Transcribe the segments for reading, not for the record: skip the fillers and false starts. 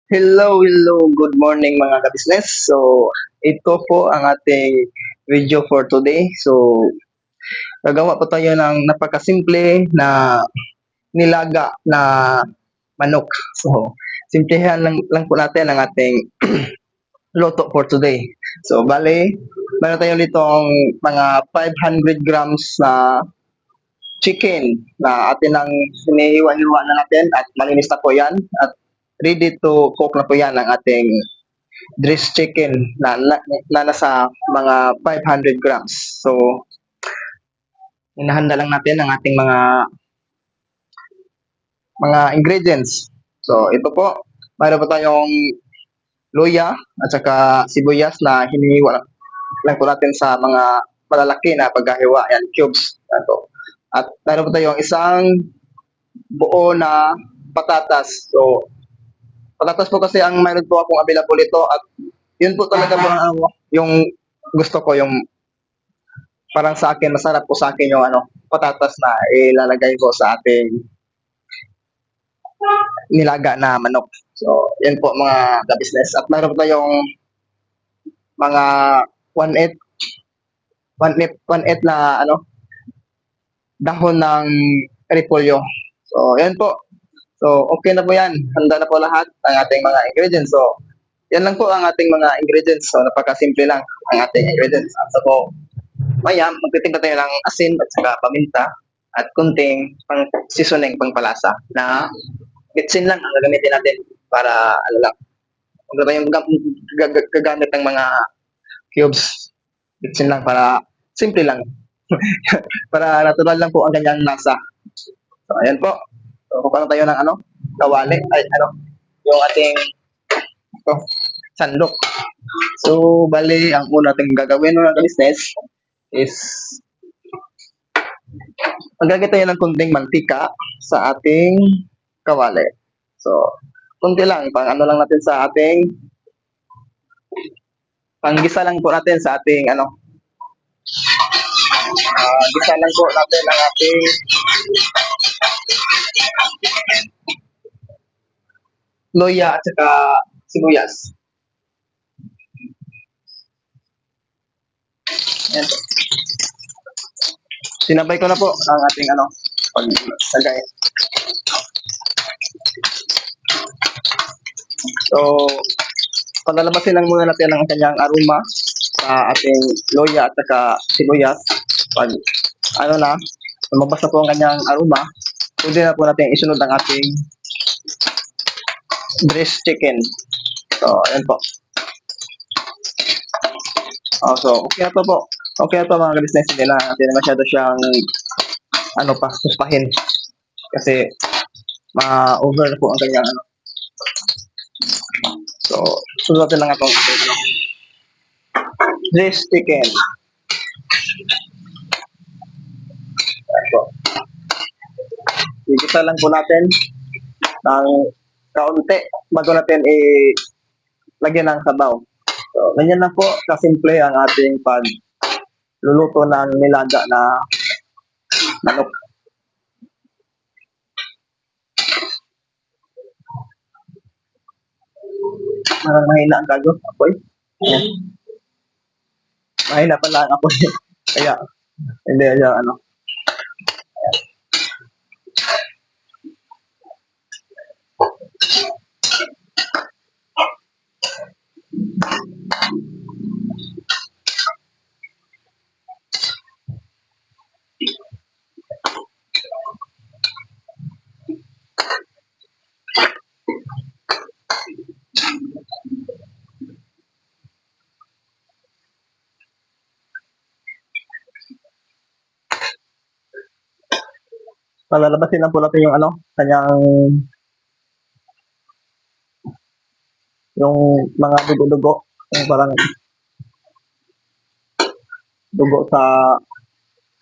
Hello, good morning mga ka-business. So, ito po ang ating video for today. So, gagawa po tayo ng napakasimple na nilaga na manok. So, simplihan lang po natin ang ating luto for today. So, bale, meron tayo ditong mga 500 grams na chicken na atin ang hinihiwa-hiwa na natin at malinis na po yan at ready to cook na po yan ang ating dressed chicken na nasa mga 500 grams. So, hinahanda lang natin ang ating mga ingredients. So, ito po, mayroon po tayong luya at saka sibuyas na hinihiwa lang po natin sa mga malalaki na paghahiwa, yan, cubes. Ito. At mayroon po tayong isang buo na patatas. So, patatas po kasi ang mayroon po akong available ito at yun po talaga po yung gusto ko, yung parang sa akin, masarap po sa akin yung patatas na ilalagay ko sa ating nilaga na manok. So, yan po mga ka-business. At mayroon po tayong mga 1/8 1/8 na dahon ng repolyo. So, yan po. So, okay na po yan. Handa na po lahat ng ating mga ingredients. So, yan lang po ang ating mga ingredients. So, napakasimple lang ang ating ingredients. So, maya, magtitimpla tayo ng asin at saka paminta at kunting pang seasoning, pang palasa na bitsin lang ang gagamitin natin para lang. Huwag na tayong gagamit ng mga cubes. Bitsin lang para simple lang. Para natural lang po ang kanyang lasa. So, ayan po. So, kukuha tayo ng kawali. Ay, yung ating ito, sandok. So, bali, ang una natin gagawin mga business is maglagay tayo ng kunting mantika sa ating kawali. So, kunti lang, pang lang natin sa ating, panggisa lang po natin sa ating gisa lang po natin ang ating loya at saka sibuyas. Ayan po. Sinabay ko na po ang ating paglagay. So, palalabasin lang muna natin ang kanyang aroma sa ating loya at saka sibuyas. Pag lumabas na po ang kanyang aroma, pwede na po natin isunod ang ating dressed chicken. So, ayan po. So, okay na to po. Okay na to mga ka-business. Hindi na natin masyado siyang suspahin. Kasi, ma-over na po ang kanyang So, sunod natin lang itong dressed chicken. So, igisa lang po natin ng kaunti bago natin lagyan ng sabaw. So, ganyan lang po kasimple ang ating pagluluto ng nilaga na manok. Parang mahina ang gago, apoy. Ayan. Mahina pala ang apoy. Kaya, hindi, palalabasin lang po natin yung kanyang yung mga dugo-dugo, yung parang dugo sa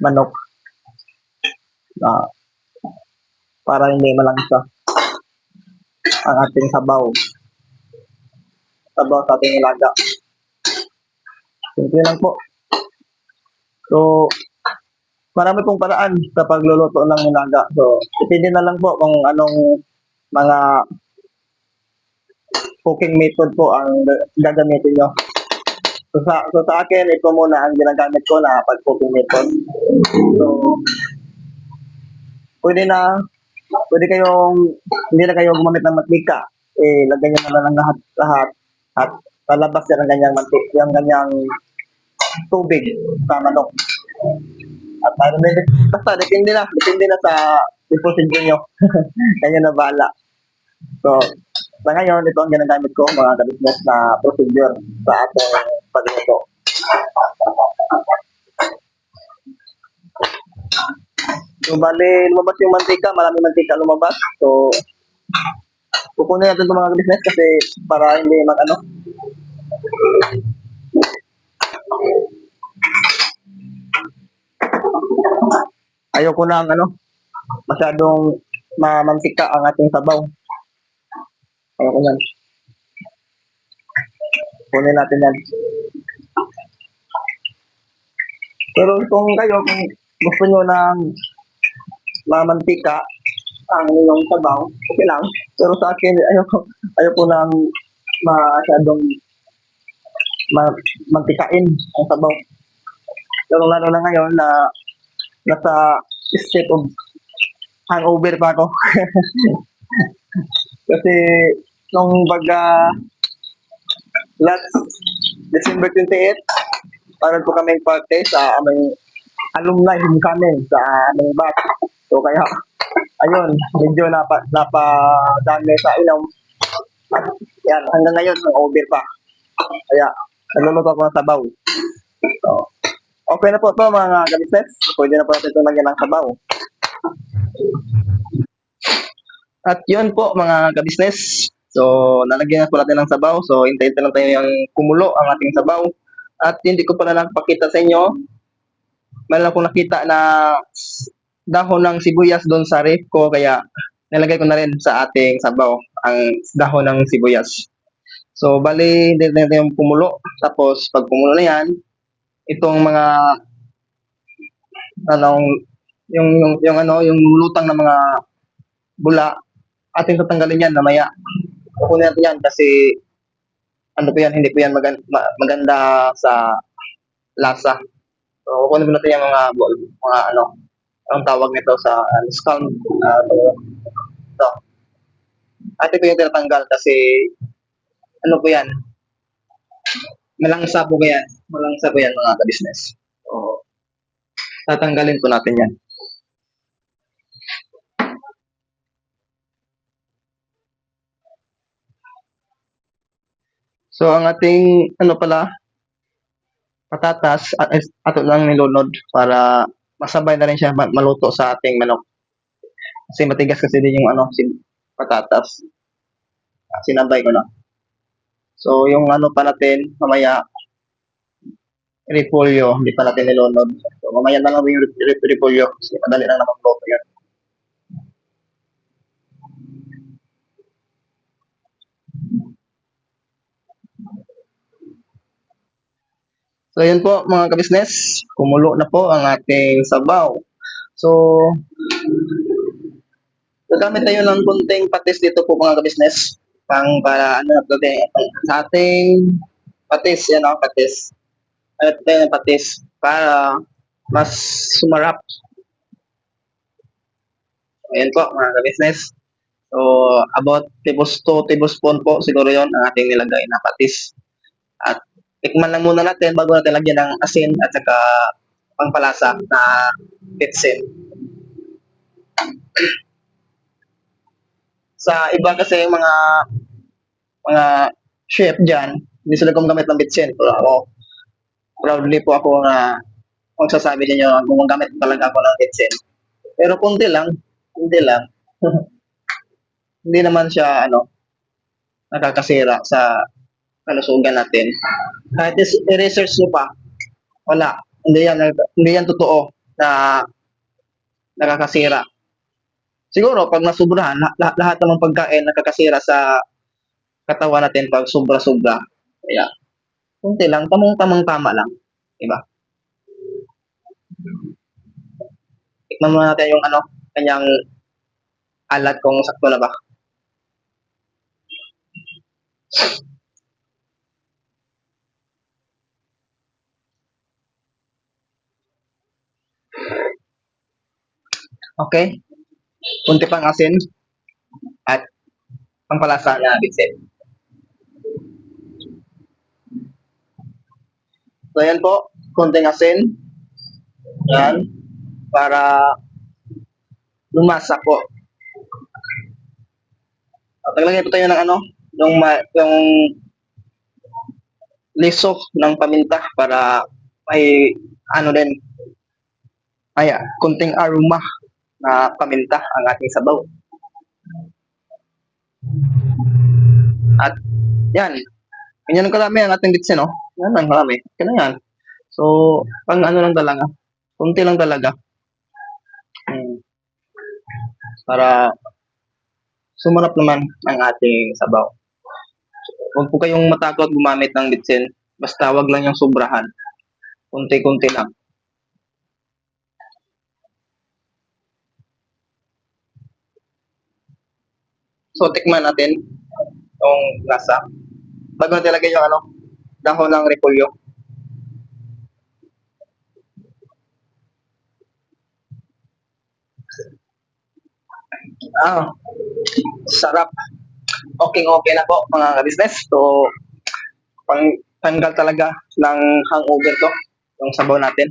manok na para hindi malangsa ang ating sabaw sa ating nilaga. Simple lang po. So, marami pong paraan sa pagluluto ng nilaga. So, depende na lang po kung anong mga cooking method po ang gagamitin nyo. So sa akin, ito muna ang ginagamit ko na pag-cooking method. So, pwede na, pwede kayong, hindi na kayo gumamit ng mantika. Lagyan nyo na lang lahat. At lalabas yan ang ganyang yung ganyang tubig sa manok. At ano din, basta depende na sa procedure nyo. Kanya na bahala. So, sa ngayon, ito ang ginagamit ko mga ka-business na procedure sa ating pagluto. So, bali, lumabas yung mantika, maraming mantika lumabas. So, kukunin natin itong mga business kasi para hindi mag-ano. Ayoko na ang masyadong mamantika ang ating sabaw. Ayoko yan. Kunin natin yan. Pero kung gusto nyo ng mamantika ang inyong sabaw, okay lang. Pero sa akin, ayoko nang masyadong mantikain ang sabaw. Pero lalo na ngayon na nasa state of hangover pa ako. Kasi nung last December 28, parang po kaming party sa aming alumni homecoming sa aming batch. So kaya, ayun, medyo napadami sa inom. At yan, hanggang ngayon, hangover pa. Kaya, nagluluto ako ng sabaw. So, okay na po ito mga ka-business. Pwede na po natin itong lagyan ng sabaw. At yun po mga ka-business. So, nalagyan na po natin ng sabaw. So, hintayin lang tayo yung kumulo ang ating sabaw. At hindi ko pala napakita sa inyo. Meron akong nakita na dahon ng sibuyas doon sa ref ko. Kaya, nilagay ko na rin sa ating sabaw ang dahon ng sibuyas. So, bali, hindi natin yung kumulo. Tapos, pag kumulo na yan, itong mga yung lutang ng mga bula, ating tatanggalin yan mamaya. Kukunin natin yan kasi hindi po yan maganda sa lasa. So, kukunin natin yung mga ang tawag nito sa scum. Ito. Ate po yung tinatanggal kasi po yan, malangsa po yan. Malangsa po yan mga ka-business. So, tatanggalin po natin yan. So, ang ating patatas ato lang nilunod para masabay na rin siya maluto sa ating manok. Kasi matigas kasi din yung patatas. Sinabay ko na. So, yung pa natin, mamaya, repolyo, hindi pa natin nilunod. So, mamaya na lang yung repolyo. Kasi madali lang naman luto yan. So, yun po mga ka-business. Kumulo na po ang ating sabaw. So, gagamit tayo ng kunting patis dito po mga ka-business. Para sa ating patis, patis. Ano tayo ng patis para mas sumarap. Ayan po mga ka-business. So, about 2 tablespoon po siguro yon ang ating nilagay na patis. At tikman lang muna natin bago natin lagyan ng asin at saka pangpalasa na bitsin. Sa iba kasi mga chef dyan, hindi sila gumagamit ng bitsin. Pero ako, proudly po ako na magsasabi ninyo gumagamit talaga ako ng bitsin. Pero kunti lang. Hindi naman siya nakakasira sa kalusugan natin. Kahit i-research nyo pa, wala. Hindi yan totoo na nakakasira. Siguro, pag nasubrahan, lahat ng pagkain nakakasira sa katawan natin pag sobra-sobra. Kaya, kunti lang, tamang tama lang. Diba? Tikman muna natin yung kanyang alat kung sakto na ba. Okay, kunti pang asin at pampalasa na bitsin. So yan po, konting asin, yan, para lumasa po. At naglagay po tayo ng ano, yung liso ng paminta para may ano din, ay kunting aroma na paminta ang ating sabaw. At yan, ganyan kalami ang ating bitsin, no? Yan ang kalami. Okay na yan. So, pang ano lang talaga, kunti lang talaga. Para sumarap naman ang ating sabaw. Huwag po kayong matakot gumamit ng bitsin. Basta wag lang yung sobrahan. Kunti-kunti lang. So, tikman natin yung lasa. Bago natin lagay yung ano, dahon ng repolyo. Ah, sarap. Okay na po mga ka-business. So, tanggal talaga ng hangover to, yung sabaw natin.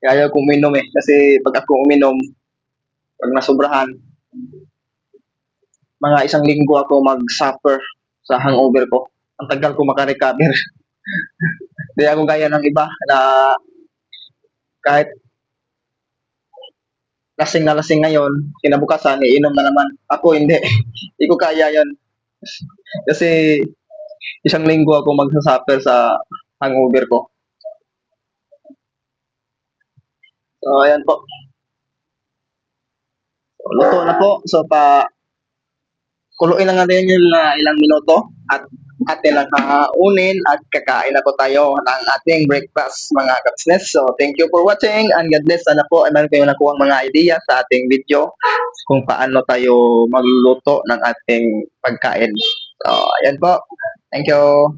Kaya ayaw kong uminom eh. Kasi pag ako uminom, pag nasobrahan, mga isang linggo ako mag-suffer sa hangover ko. Ang tagal ko makarecover. Hindi ako gaya ng iba na kahit lasing na lasing ngayon, kinabukasan, iinom na naman. Ako hindi. Hindi ko kaya yan. Kasi isang linggo ako magsasuffer sa hangover ko. So, ayan po. So, luto na po. So, kuluin lang natin yung ilang minuto at atin lang kaunin at kakain na po tayo ng ating breakfast mga ka-business. So, thank you for watching and God bless. Sana po ay meron kayong nakuha mga idea sa ating video kung paano tayo magluluto ng ating pagkain. So, ayan po. Thank you.